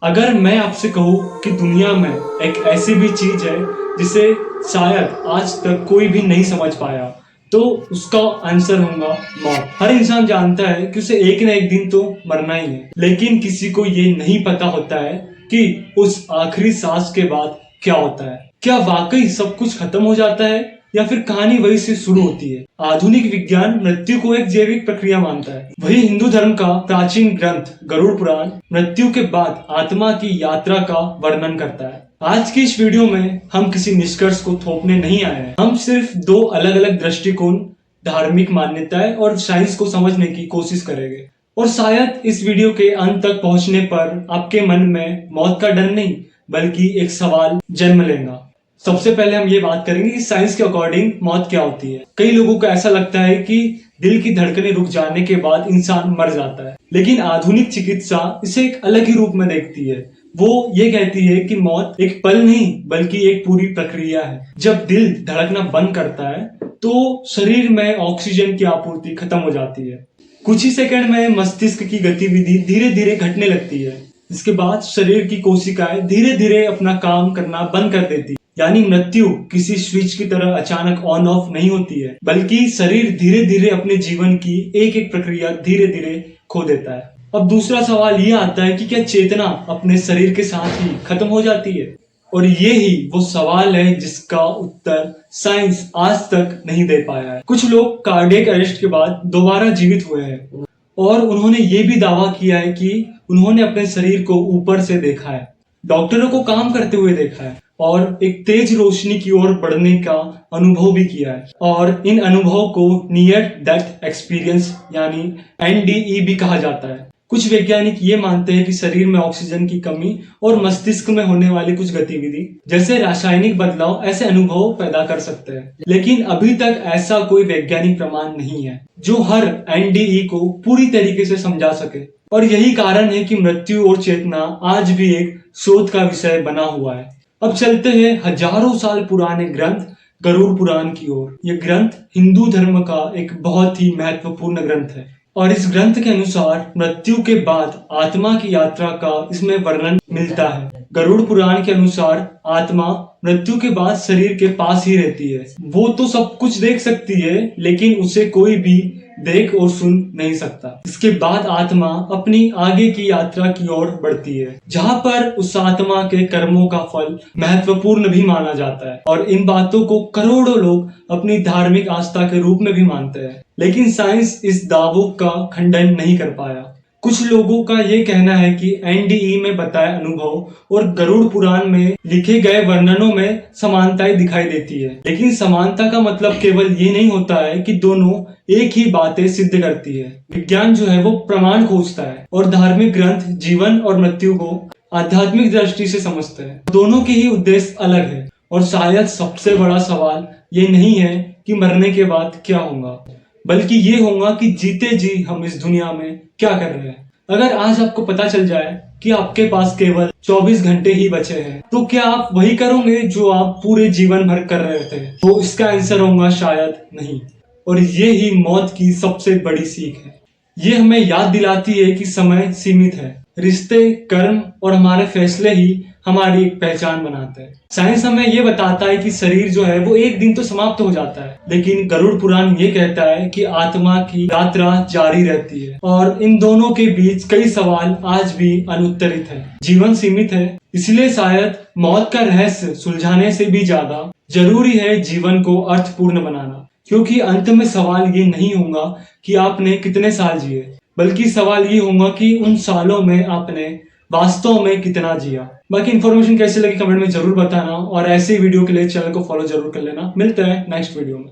अगर मैं आपसे कहूँ कि दुनिया में एक ऐसी भी चीज है जिसे शायद आज तक कोई भी नहीं समझ पाया, तो उसका आंसर होगा मौत। हर इंसान जानता है कि उसे एक ना एक दिन तो मरना ही है, लेकिन किसी को ये नहीं पता होता है कि उस आखिरी सांस के बाद क्या होता है। क्या वाकई सब कुछ खत्म हो जाता है या फिर कहानी वही से शुरू होती है। आधुनिक विज्ञान मृत्यु को एक जैविक प्रक्रिया मानता है, वही हिंदू धर्म का प्राचीन ग्रंथ गरुड़ पुराण मृत्यु के बाद आत्मा की यात्रा का वर्णन करता है। आज की इस वीडियो में हम किसी निष्कर्ष को थोपने नहीं आए हैं, हम सिर्फ दो अलग अलग दृष्टिकोण, धार्मिक मान्यताएं और साइंस को समझने की कोशिश करेंगे। और शायद इस वीडियो के अंत तक पहुंचने पर आपके मन में मौत का डर नहीं बल्कि एक सवाल जन्म लेगा। सबसे पहले हम ये बात करेंगे कि साइंस के अकॉर्डिंग मौत क्या होती है। कई लोगों को ऐसा लगता है कि दिल की धड़कनें रुक जाने के बाद इंसान मर जाता है, लेकिन आधुनिक चिकित्सा इसे एक अलग ही रूप में देखती है। वो ये कहती है कि मौत एक पल नहीं बल्कि एक पूरी प्रक्रिया है। जब दिल धड़कना बंद करता है तो शरीर में ऑक्सीजन की आपूर्ति खत्म हो जाती है। कुछ ही सेकंड में मस्तिष्क की गतिविधि धीरे धीरे घटने लगती है। इसके बाद शरीर की कोशिकाएं धीरे धीरे अपना काम करना बंद कर देती है। यानी मृत्यु किसी स्विच की तरह अचानक ऑन ऑफ नहीं होती है, बल्कि शरीर धीरे धीरे अपने जीवन की एक एक प्रक्रिया धीरे धीरे खो देता है। अब दूसरा सवाल ये आता है कि क्या चेतना अपने शरीर के साथ ही खत्म हो जाती है? और ये ही वो सवाल है जिसका उत्तर साइंस आज तक नहीं दे पाया है। कुछ लोग कार्डियक अरेस्ट के बाद दोबारा जीवित हुए हैं और उन्होंने ये भी दावा किया है कि उन्होंने अपने शरीर को ऊपर से देखा है, डॉक्टरों को काम करते हुए देखा है और एक तेज रोशनी की ओर बढ़ने का अनुभव भी किया है। और इन अनुभव को नियर डेथ एक्सपीरियंस यानी NDE भी कहा जाता है। कुछ वैज्ञानिक ये मानते हैं कि शरीर में ऑक्सीजन की कमी और मस्तिष्क में होने वाली कुछ गतिविधि जैसे रासायनिक बदलाव ऐसे अनुभव पैदा कर सकते हैं, लेकिन अभी तक ऐसा कोई वैज्ञानिक प्रमाण नहीं है जो हर NDE को पूरी तरीके से समझा सके। और यही कारण है कि मृत्यु और चेतना आज भी एक शोध का विषय बना हुआ है। अब चलते हैं हजारों साल पुराने ग्रंथ गरुड़ पुराण की ओर। यह ग्रंथ हिंदू धर्म का एक बहुत ही महत्वपूर्ण ग्रंथ है और इस ग्रंथ के अनुसार मृत्यु के बाद आत्मा की यात्रा का इसमें वर्णन मिलता है। गरुड़ पुराण के अनुसार आत्मा मृत्यु के बाद शरीर के पास ही रहती है। वो तो सब कुछ देख सकती है, लेकिन उसे कोई भी देख और सुन नहीं सकता। इसके बाद आत्मा अपनी आगे की यात्रा की ओर बढ़ती है, जहाँ पर उस आत्मा के कर्मों का फल महत्वपूर्ण भी माना जाता है। और इन बातों को करोड़ों लोग अपनी धार्मिक आस्था के रूप में भी मानते हैं, लेकिन साइंस इस दावों का खंडन नहीं कर पाया। कुछ लोगों का ये कहना है कि NDE में बताए अनुभव और गरुड़ पुराण में लिखे गए वर्णनों में समानताएं दिखाई देती है, लेकिन समानता का मतलब केवल ये नहीं होता है कि दोनों एक ही बातें सिद्ध करती है। विज्ञान जो है वो प्रमाण खोजता है और धार्मिक ग्रंथ जीवन और मृत्यु को आध्यात्मिक दृष्टि से समझते हैं। दोनों के ही उद्देश्य अलग है और शायद सबसे बड़ा सवाल ये नहीं है कि मरने के बाद क्या होगा, बल्कि ये होगा कि जीते जी हम इस दुनिया में क्या कर रहे हैं। अगर आज आपको पता चल जाए कि आपके पास केवल 24 घंटे ही बचे हैं, तो क्या आप वही करोगे जो आप पूरे जीवन भर कर रहे थे? तो इसका आंसर होगा शायद नहीं। और ये ही मौत की सबसे बड़ी सीख है। ये हमें याद दिलाती है कि समय सीमित है, रिश्ते, कर्म और हमारे फैसले ही हमारी एक पहचान बनाते हैं। साइंस हमें ये बताता है कि शरीर जो है वो एक दिन तो समाप्त हो जाता है, लेकिन गरुड़ पुराण ये कहता है कि आत्मा की यात्रा जारी रहती है। और इन दोनों के बीच कई सवाल आज भी अनुत्तरित है। जीवन सीमित है, इसलिए शायद मौत का रहस्य सुलझाने से भी ज्यादा जरूरी है जीवन को अर्थपूर्ण बनाना। क्योंकि अंत में सवाल ये नहीं होगा कि आपने कितने साल जिए, बल्कि सवाल ये होगा कि उन सालों में आपने वास्तव में कितना जिया। बाकी इन्फॉर्मेशन कैसी लगी कमेंट में जरूर बताना और ऐसे वीडियो के लिए चैनल को फॉलो जरूर कर लेना। मिलते हैं नेक्स्ट वीडियो में।